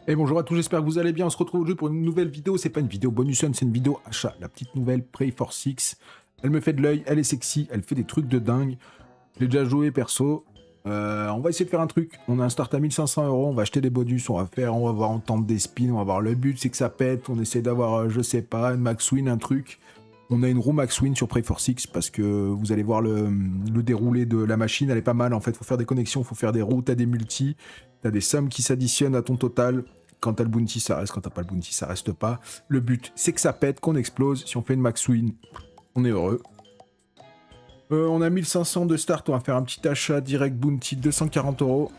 Et bonjour à tous, j'espère que vous allez bien. On se retrouve aujourd'hui pour une nouvelle vidéo. C'est pas une vidéo bonus, c'est une vidéo achat. La petite nouvelle Pray for Six. Elle me fait de l'œil, elle est sexy, elle fait des trucs de dingue. Je l'ai déjà joué perso. On va essayer de faire un truc. On a un start à 1500 €. On va acheter des bonus. On va voir, on tente des spins. On va voir le but, c'est que ça pète. On essaie d'avoir, je sais pas, une max win, un truc. On a une roue max win sur Pray for Six parce que vous allez voir le déroulé de la machine. Elle est pas mal en fait. Faut faire des connexions, faut faire des routes, t'as des multis. T'as des sommes qui s'additionnent à ton total. Quand t'as le bounty, ça reste. Quand t'as pas le bounty, ça reste pas. Le but, c'est que ça pète, qu'on explose. Si on fait une max win, on est heureux. On a 1500 de start. On va faire un petit achat direct bounty 240 €.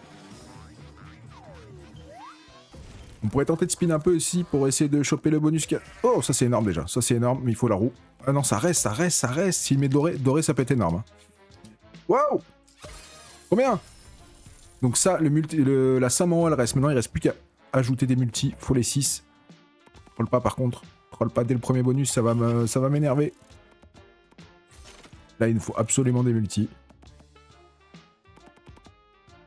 On pourrait tenter de spin un peu aussi pour essayer de choper le bonus. Oh, ça c'est énorme déjà. Ça c'est énorme, mais il faut la roue. Ah non, ça reste. S'il met doré, ça peut être énorme. Hein. Waouh! Combien? Donc ça, la somme en haut, elle reste. Maintenant, il reste plus qu'à ajouter des multis. Faut les 6. Troll pas par contre. Troll pas dès le premier bonus, ça va m'énerver. Là, il nous faut absolument des multis.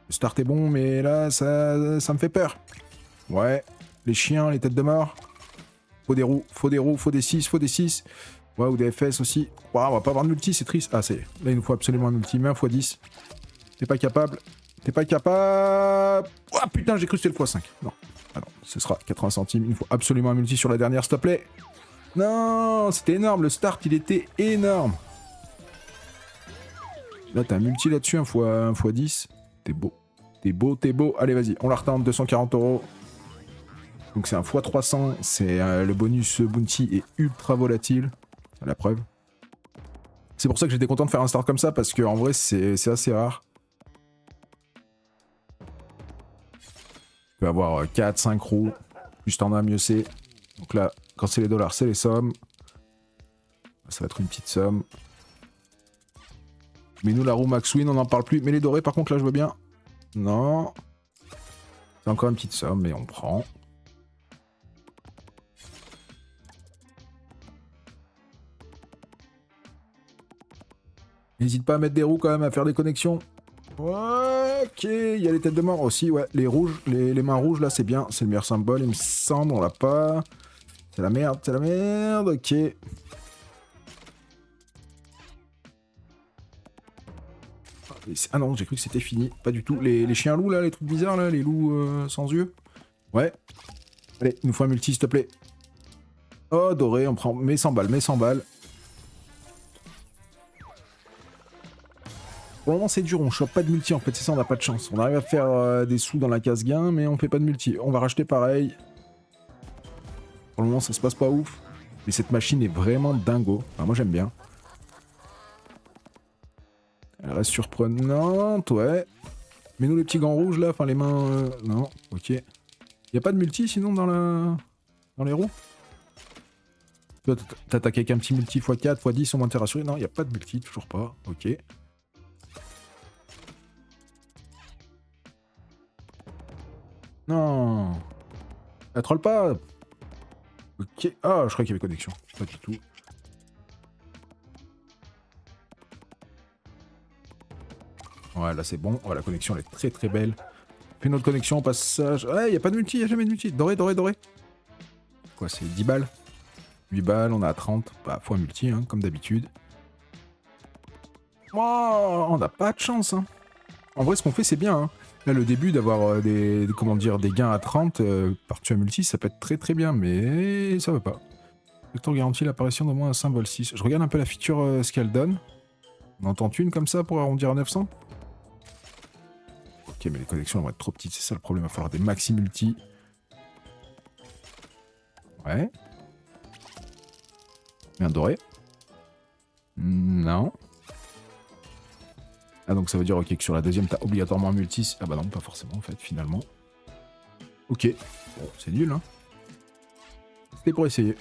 Le start est bon, mais là, ça me fait peur. Ouais. Les chiens, les têtes de mort. Faut des roues, faut des 6, Ouais, ou des FS aussi. Wow, on va pas avoir de multi, c'est triste. Ah, c'est. Là, il nous faut absolument un multi. Mais un x10. T'es pas capable. Oh putain, j'ai cru que c'était le x5. Non. Alors, ce sera 80 centimes. Il nous faut absolument un multi sur la dernière, s'il te plaît. Non, c'était énorme. Le start, il était énorme. Là, t'as un multi là-dessus, un x10. T'es beau. Allez, vas-y, on la retente, 240 €. Donc c'est un x300. C'est le bonus bounty est ultra volatile. La preuve. C'est pour ça que j'étais content de faire un start comme ça, parce que en vrai, c'est assez rare. Tu peux avoir 4, 5 roues. Plus t'en as, mieux c'est. Donc là, quand c'est les dollars, c'est les sommes. Ça va être une petite somme. Mais nous, la roue max win, on n'en parle plus. Mais les dorés, par contre, là, je veux bien. Non. C'est encore une petite somme, mais on prend. N'hésite pas à mettre des roues quand même, à faire des connexions. Ok, il y a les têtes de mort aussi, ouais. Les rouges, les mains rouges, là, c'est bien. C'est le meilleur symbole, il me semble. On l'a pas. C'est la merde, ok. Ah non, j'ai cru que c'était fini. Pas du tout. Les chiens loups, là, les trucs bizarres, là, les loups sans yeux. Ouais. Allez, il nous faut un multi, s'il te plaît. Oh, doré, on prend. Mais 100 balles. Pour le moment, c'est dur, on chope pas de multi en fait, c'est ça, on n'a pas de chance. On arrive à faire des sous dans la case gain, mais on fait pas de multi. On va racheter pareil. Pour le moment, ça se passe pas ouf. Mais cette machine est vraiment dingo. Enfin, moi, j'aime bien. Elle reste surprenante, ouais. Mais nous, les petits gants rouges là, enfin les mains. Non, ok. Y a pas de multi sinon dans les roues? Toi, t'attaques avec un petit multi x4, x10, on va te rassurer. Non, y a pas de multi, toujours pas. Ok. Non. Elle troll pas. Ok. Ah, je crois qu'il y avait connexion. Pas du tout. Ouais, là c'est bon. Oh, la connexion elle est très très belle. Puis notre connexion au passage. Ouais, y a pas de multi, y a jamais de multi. Doré. Quoi, c'est 10 balles? 8 balles, on a à 30. Bah, fois multi, hein, comme d'habitude. Oh, on n'a pas de chance, hein. En vrai, ce qu'on fait, c'est bien, hein. Là, le début d'avoir des gains à 30 par tuer multi, ça peut être très très bien, mais ça veut pas. Le tour garantit l'apparition d'au moins un symbole 6. Je regarde un peu la feature, ce qu'elle donne. On entend une comme ça pour arrondir à 900? Ok, mais les connexions vont être trop petites, c'est ça le problème. Il va falloir des maxi multi. Ouais. Un doré. Non. Ah, donc ça veut dire ok que sur la deuxième, t'as obligatoirement un multi. Ah bah non, pas forcément en fait, finalement. Ok. Bon, c'est nul, hein. C'était pour essayer.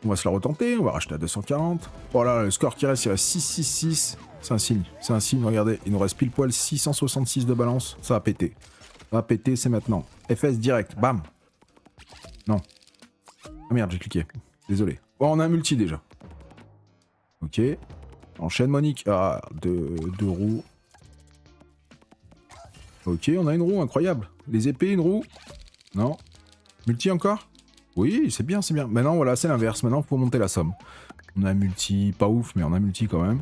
On va se la retenter, on va racheter à 240. Voilà, le score qui reste, il reste 666. C'est un signe, regardez. Il nous reste pile poil 666 de balance. Ça va péter. C'est maintenant. FS direct, bam. Non. Ah merde, j'ai cliqué. Désolé. Oh, on a un multi déjà. Ok. Enchaîne Monique. Ah, deux roues. Ok, on a une roue, incroyable. Les épées, une roue. Non. Multi encore? Oui, c'est bien, c'est bien. Maintenant, voilà, c'est l'inverse. Maintenant, il faut monter la somme. On a un multi, pas ouf, mais on a un multi quand même.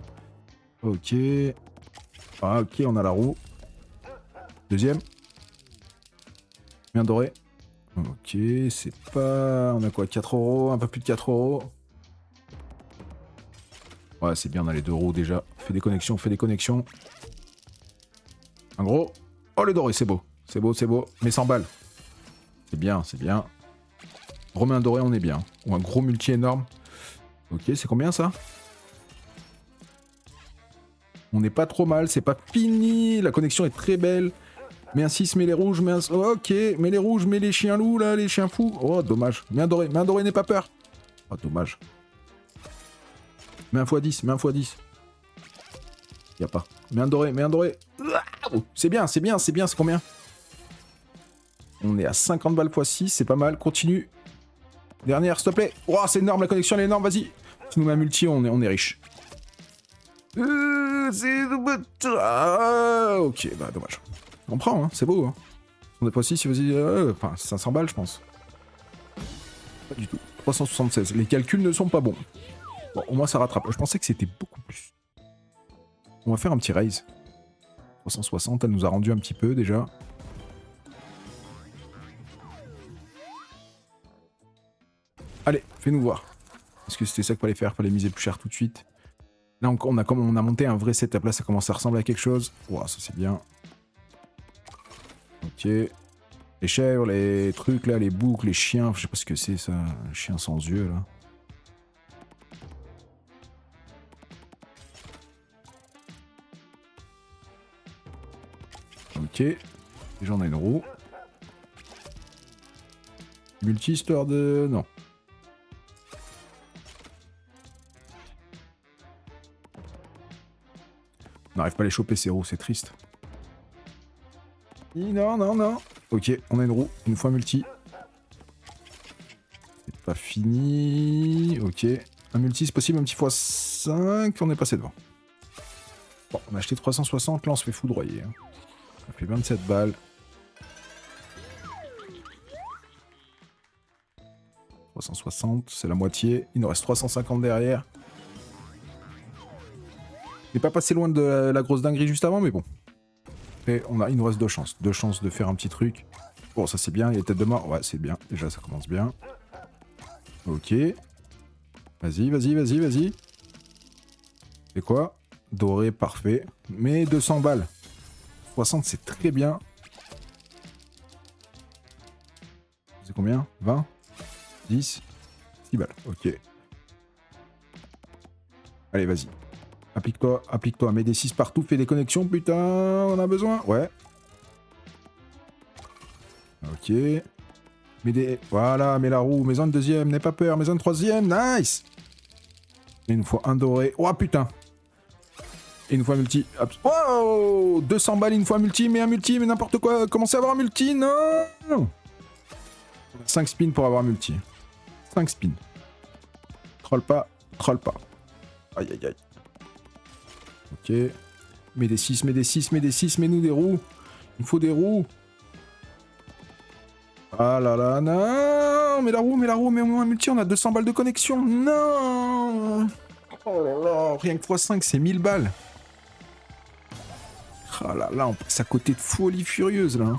Ok. Ah, ok, on a la roue. Deuxième. Bien doré. Ok, c'est pas... On a quoi, 4 euros? Un peu plus de 4 euros. Ouais, c'est bien, on a les 2 roues déjà. Fais des connexions, fais des connexions. Un gros. Oh, le doré, c'est beau. C'est beau, c'est beau. Mais 100 balles. C'est bien, c'est bien. Remets un doré, on est bien. Ou un gros multi énorme. Ok, c'est combien ça? On n'est pas trop mal, c'est pas fini. La connexion est très belle. Mets un 6, mets les rouges, mets un... Oh, ok, mets les rouges, mets les chiens loups là, les chiens fous. Oh, dommage. Mets un doré, n'aie pas peur. Oh, dommage. Mets un x10, mets un x10. Y a pas. Mets un doré, mets un doré. C'est bien, c'est bien, c'est bien, c'est combien? On est à 50 balles x6, c'est pas mal. Continue. Dernière, s'il te plaît. Oh, c'est énorme, la connexion elle est énorme, vas-y. Tu nous mets un multi, on est riche. Ok, bah dommage. On prend, hein, c'est beau. Hein. On est pas si vas-y, enfin 500 balles, je pense. Pas du tout. 376. Les calculs ne sont pas bons. Bon, au moins ça rattrape. Je pensais que c'était beaucoup plus. On va faire un petit raise. 360, elle nous a rendu un petit peu déjà. Allez, fais-nous voir. Est-ce que c'était ça qu'il fallait faire? Fallait miser plus cher tout de suite. Là, on a monté un vrai setup. Là, ça commence à ressembler à quelque chose. Ouah, ça c'est bien. Ok. Les chèvres, les trucs là, les boucles, les chiens. Je sais pas ce que c'est ça. Un chien sans yeux là. Ok. Déjà, on a une roue. Multi histoire de... Non. On n'arrive pas à les choper ces roues, c'est triste. Non, non, non. Ok, on a une roue, une fois multi. C'est pas fini. Ok. Un multi, c'est possible, un petit x5, on est passé devant. Bon, on a acheté 360, là on se fait foudroyer. Hein. Ça fait 27 balles. 360, c'est la moitié. Il nous reste 350 derrière. Il n'est pas passé loin de la grosse dinguerie juste avant, mais bon. Et il nous reste 2 chances. 2 chances de faire un petit truc. Bon, ça c'est bien, il y a tête de mort. Ouais, c'est bien. Déjà, ça commence bien. Ok. Vas-y, vas-y, vas-y, vas-y. C'est quoi? Doré, parfait. Mais 200 balles. 60, c'est très bien. C'est combien? 20? 10? 6 balles. Ok. Allez, vas-y. Applique-toi, applique-toi. Mets des 6 partout, fais des connexions, putain, on a besoin. Ouais. Ok. Mets des... Voilà, mets la roue, mets un deuxième, n'aie pas peur, mets un troisième, nice. Et une fois un doré. Oh putain. Et une fois multi. Wow, 200 balles une fois multi, mais un multi, mais n'importe quoi. Commencez à avoir un multi, non. 5 spins pour avoir un multi. 5 spins. Troll pas, troll pas. Aïe aïe aïe. Ok. Mets des 6, mets des 6, mets des 6, mets-nous des roues. Il faut des roues. Ah là là, non. Mets la roue, mets au moins un multi, on a 200 balles de connexion. Non. Oh là là, rien que x5, c'est 1000 balles. Ah là là, on passe à côté de folie furieuse là.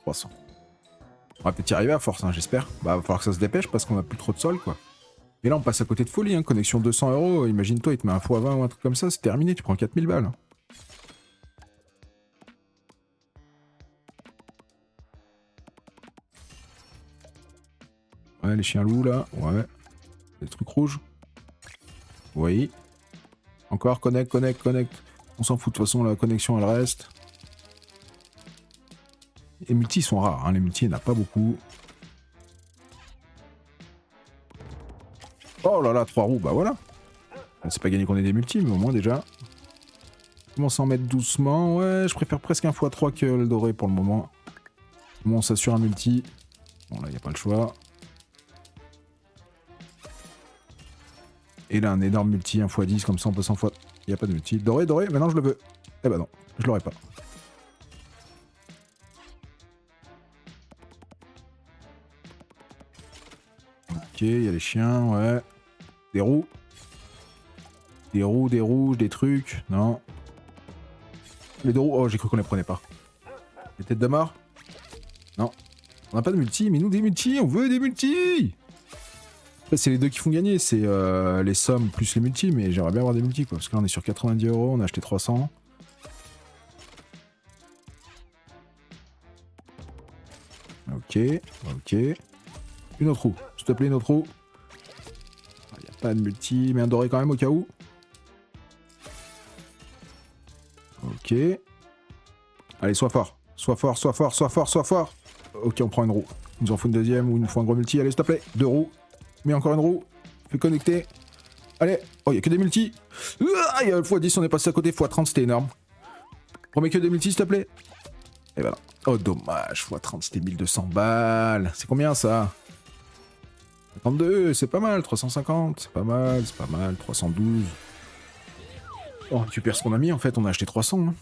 300. On va peut-être y arriver à force, hein, j'espère. Bah, va falloir que ça se dépêche parce qu'on a plus trop de sol, quoi. Et là, on passe à côté de folie, hein. Connexion 200 euros. Imagine-toi, il te met un x20 ou un truc comme ça, c'est terminé, tu prends 4000 balles. Ouais, les chiens loups là, ouais. Les trucs rouges. Oui. Encore, connecte, connecte, connecte. On s'en fout, de toute façon, la connexion elle reste. Les multis sont rares, hein. Les multis, il n'y en a pas beaucoup. Oh là là, 3 roues, bah voilà. C'est pas gagné qu'on ait des multis, mais au moins déjà. Commence à en mettre doucement. Ouais, je préfère presque un x3 que le doré pour le moment. Au moins on s'assure un multi. Bon là, il n'y a pas le choix. Et là, un énorme multi, un x10, comme ça on peut 100 fois. Il n'y a pas de multi. Doré, doré, maintenant je le veux. Eh ben non, je l'aurais pas. Ok, il y a les chiens, ouais. Des roues. Des roues, des rouges, des trucs. Non. Les deux roues. Oh, j'ai cru qu'on les prenait pas. Les têtes de mort. Non. On n'a pas de multi, mais nous des multi, on veut des multi. Après, c'est les deux qui font gagner, c'est les sommes plus les multi, mais j'aimerais bien avoir des multi quoi. Parce que là on est sur 90 €, on a acheté 300. Ok, ok. Une autre roue, s'il te plaît, une autre roue. Il n'y a pas de multi, mais un doré quand même au cas où. Ok. Allez, sois fort. Sois fort, sois fort, sois fort, sois fort. Ok, on prend une roue. Il nous en faut une deuxième ou il nous faut un gros multi. Allez, s'il te plaît. Deux roues. Mais encore une roue. Fais connecter. Allez. Oh, il n'y a que des multis. Il y a x10, on est passé à côté. x30, c'était énorme. Promets que des multis, s'il te plaît. Et voilà. Oh, dommage. x30, c'était 1200 balles. C'est combien ça? 52, c'est pas mal. 350, c'est pas mal. C'est pas mal. 312. Oh, tu perds ce qu'on a mis en fait. On a acheté 300. Hein.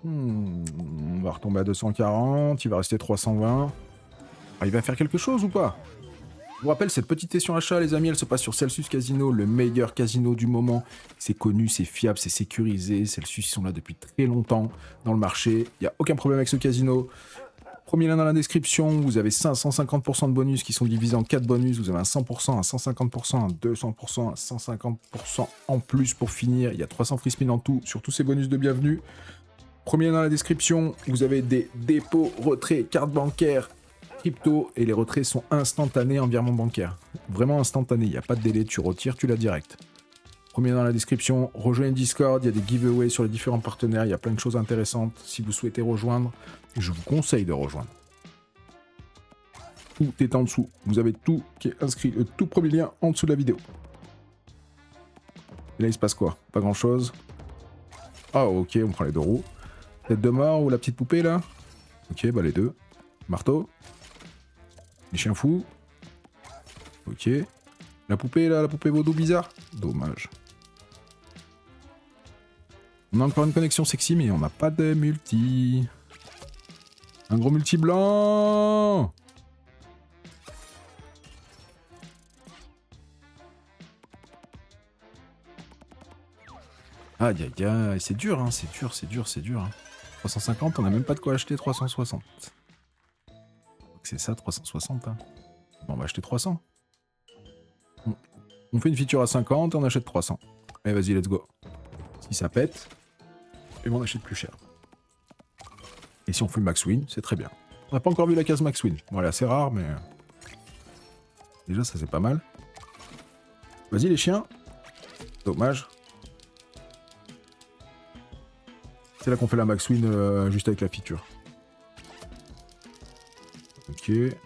On va retomber à 240, il va rester 320. Ah, il va faire quelque chose ou pas? Je vous rappelle, cette petite session achat, les amis, elle se passe sur Celsius Casino, le meilleur casino du moment. C'est connu, c'est fiable, c'est sécurisé. Celsius, ils sont là depuis très longtemps dans le marché. Il n'y a aucun problème avec ce casino. Premier lien dans la description, vous avez 550% de bonus qui sont divisés en 4 bonus. Vous avez un 100%, un 150%, un 200%, un 150% en plus pour finir. Il y a 300 free spins en tout sur tous ces bonus de bienvenue. Premier lien dans la description, vous avez des dépôts, retraits, cartes bancaires, crypto, et les retraits sont instantanés en virement bancaire. Vraiment instantané, il n'y a pas de délai, tu retires, tu l'as direct. Premier lien dans la description, rejoignez Discord, il y a des giveaways sur les différents partenaires, il y a plein de choses intéressantes. Si vous souhaitez rejoindre, je vous conseille de rejoindre. Tout est en dessous, vous avez tout qui est inscrit, le tout premier lien en dessous de la vidéo. Et là il se passe quoi? Pas grand chose. Ah ok, on prend les deux roues. Tête de mort ou la petite poupée là? Ok, bah les deux. Marteau. Les chiens fous. Ok. La poupée là, la poupée vaudou bizarre. Dommage. On a encore une connexion sexy, mais on n'a pas de multi. Un gros multi blanc. Aïe aïe aïe, c'est dur, hein, c'est dur, c'est dur, c'est dur. Hein. 350, on n'a même pas de quoi acheter 360. C'est ça, 360. Hein. Bon, on va acheter 300. On fait une feature à 50 et on achète 300. Allez, vas-y, let's go. Si ça pète, et on achète plus cher. Et si on fait le max win, c'est très bien. On n'a pas encore vu la case max win. Bon, elle est assez rare, mais... Déjà, ça c'est pas mal. Vas-y, les chiens. Dommage. C'est là qu'on fait la max win juste avec la feature. Ok. Et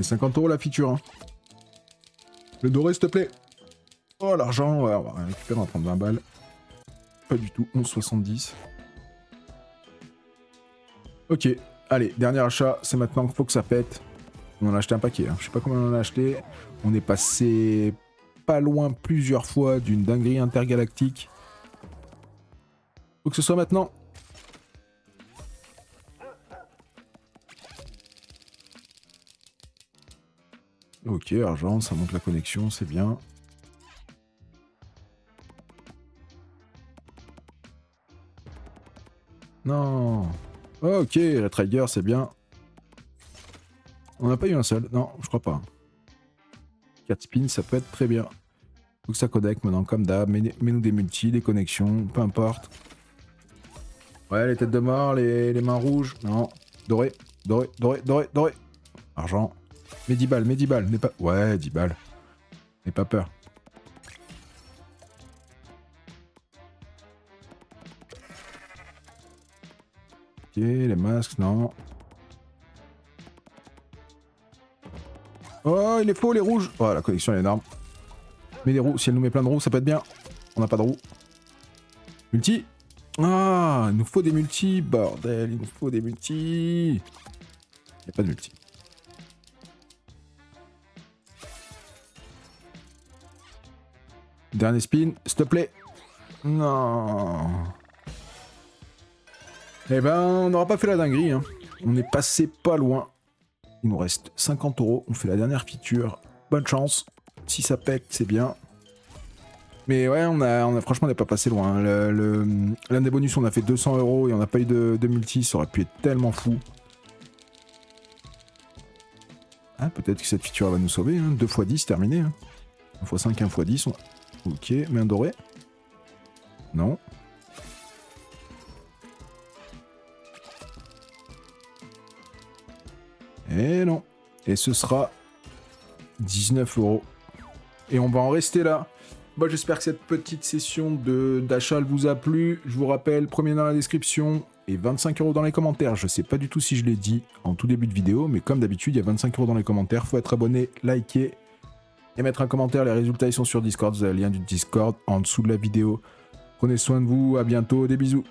50 € la feature. Hein. Le doré, s'il te plaît. Oh, l'argent. Ouais, on va récupérer, on va prendre 20 balles. Pas du tout. 11,70. Ok. Allez, dernier achat. C'est maintenant qu'il faut que ça pète. On en a acheté un paquet. Hein. Je sais pas combien on en a acheté. On est passé pas loin plusieurs fois d'une dinguerie intergalactique. Faut que ce soit maintenant. Ok, argent, ça monte la connexion, c'est bien. Non. Ok, Red Tiger, c'est bien. On n'a pas eu un seul. Non, je crois pas. 4 spins, ça peut être très bien. Faut que ça connecte maintenant, comme d'hab. Mets-nous des multis, des connexions, peu importe. Ouais, les têtes de mort, les mains rouges. Non. Doré, doré, doré, doré, doré. Argent. Mets 10 balles, mets 10 balles. Pas... Ouais, 10 balles. N'aie pas peur. Ok, les masques, non. Oh, il est faux, les rouges. Oh, la connexion est énorme. Mais les roues, si elle nous met plein de roues, ça peut être bien. On n'a pas de roues. Multi. Ah, il nous faut des multis, bordel. Il nous faut des multis. Il n'y a pas de multi. Dernier spin, s'il te plaît. Non. Eh ben, on n'aura pas fait la dinguerie. Hein. On est passé pas loin. Il nous reste 50 €. On fait la dernière feature. Bonne chance. Si ça pète, c'est bien. Mais ouais, franchement, on n'est pas passé loin. L'un des bonus, on a fait 200 € et on n'a pas eu de multi. Ça aurait pu être tellement fou. Ah, peut-être que cette feature va nous sauver. Hein. 2 x 10, terminé. Hein. 1 x 5, 1 x 10. Ok, main dorée. Non. Et non. Et ce sera 19 €. Et on va en rester là. Moi, j'espère que cette petite session d'achat vous a plu. Je vous rappelle, premier dans la description et 25 € dans les commentaires. Je sais pas du tout si je l'ai dit en tout début de vidéo, mais comme d'habitude, il y a 25 € dans les commentaires. Faut être abonné, liker et mettre un commentaire. Les résultats, ils sont sur Discord. Vous avez le lien du Discord en dessous de la vidéo. Prenez soin de vous. À bientôt. Des bisous.